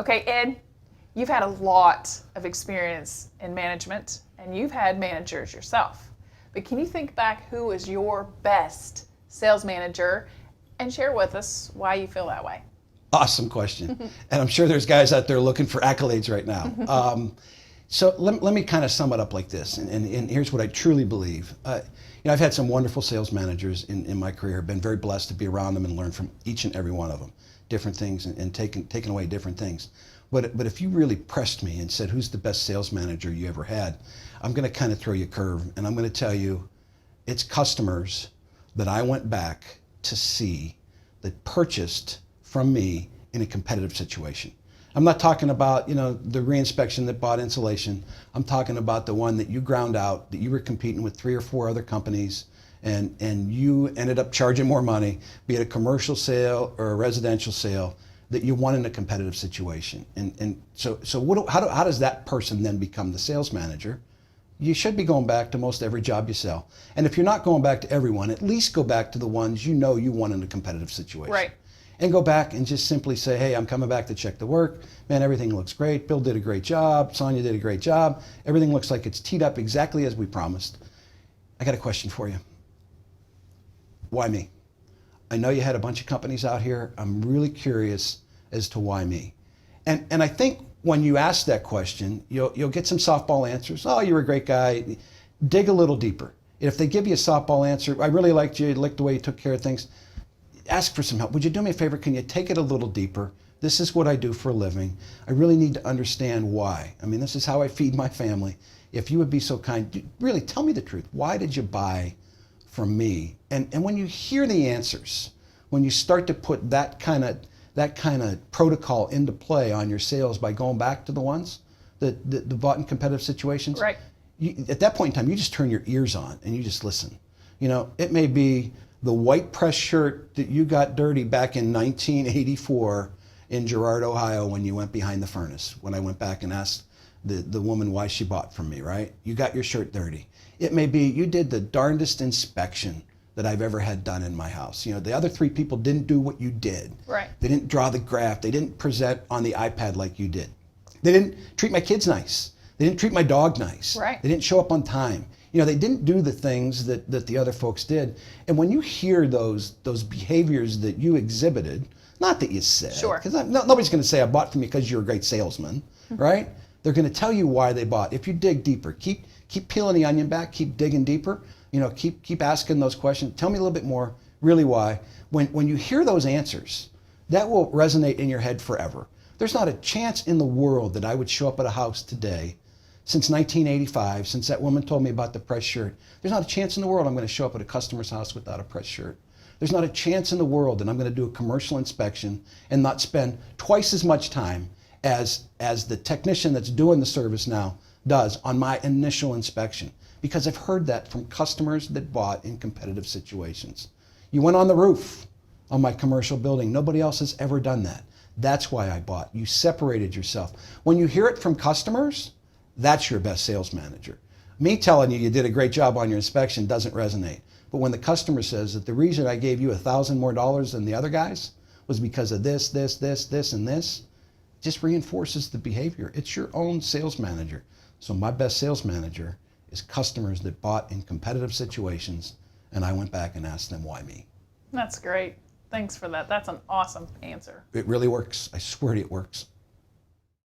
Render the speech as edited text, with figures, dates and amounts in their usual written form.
Okay, Ed, you've had a lot of experience in management and you've had managers yourself. But can you think back who was your best sales manager and share with us why you feel that way? Awesome question. And I'm sure there's guys out there looking for accolades right now. So let me kind of sum it up like this. And here's what I truly believe. I've had some wonderful sales managers in my career. I've been very blessed to be around them and learn from each and every one of them, different things and taking away different things. But if you really pressed me and said, who's the best sales manager you ever had? I'm going to kind of throw you a curve. And I'm going to tell you, it's customers that I went back to see that purchased from me in a competitive situation. I'm not talking about, the reinspection that bought insulation. I'm talking about the one that you ground out, that you were competing with 3 or 4 other companies, and you ended up charging more money, be it a commercial sale or a residential sale, that you won in a competitive situation. And so how does that person then become the sales manager? You should be going back to most every job you sell. And if you're not going back to everyone, at least go back to the ones you know you won in a competitive situation. Right. And go back and just simply say, hey, I'm coming back to check the work. Man, everything looks great. Bill did a great job. Sonia did a great job. Everything looks like it's teed up exactly as we promised. I got a question for you. Why me? I know you had a bunch of companies out here. I'm really curious as to why me. And I think when you ask that question, you'll get some softball answers. Oh, you're a great guy. Dig a little deeper. If they give you a softball answer, I really liked you, liked the way you took care of things, ask for some help. Would you do me a favor? Can you take it a little deeper? This is what I do for a living. I really need to understand why. I mean, this is how I feed my family. If you would be so kind, really tell me the truth. Why did you buy from me? And when you hear the answers, when you start to put that kind of protocol into play on your sales by going back to the ones that bought in competitive situations, right? At that point in time, you just turn your ears on and you just listen. It may be the white press shirt that you got dirty back in 1984 in Girard, Ohio, when you went behind the furnace, when I went back and asked the woman why she bought from me, right? You got your shirt dirty. It may be you did the darndest inspection that I've ever had done in my house. The other 3 people didn't do what you did. Right. They didn't draw the graph. They didn't present on the iPad like you did. They didn't treat my kids nice. They didn't treat my dog nice. Right. They didn't show up on time. They didn't do the things that the other folks did. And when you hear those behaviors that you exhibited, not that you said, sure, because nobody's going to say I bought from you because you're a great salesman, right? They're going to tell you why they bought. If you dig deeper, keep peeling the onion back, keep digging deeper, keep asking those questions. Tell me a little bit more, really why. When you hear those answers, that will resonate in your head forever. There's not a chance in the world that I would show up at a house today since 1985, since that woman told me about the press shirt. There's not a chance in the world I'm going to show up at a customer's house without a press shirt. There's not a chance in the world that I'm going to do a commercial inspection and not spend twice as much time as the technician that's doing the service now does on my initial inspection, because I've heard that from customers that bought in competitive situations. You went on the roof on my commercial building. Nobody else has ever done that. That's why I bought. You separated yourself. When you hear it from customers, that's your best sales manager. Me telling you did a great job on your inspection doesn't resonate. But when the customer says that the reason I gave you $1,000 more than the other guys was because of this, and this, just reinforces the behavior. It's your own sales manager. So my best sales manager is customers that bought in competitive situations, and I went back and asked them why me. That's great. Thanks for that. That's an awesome answer. It really works. I swear to you, it works.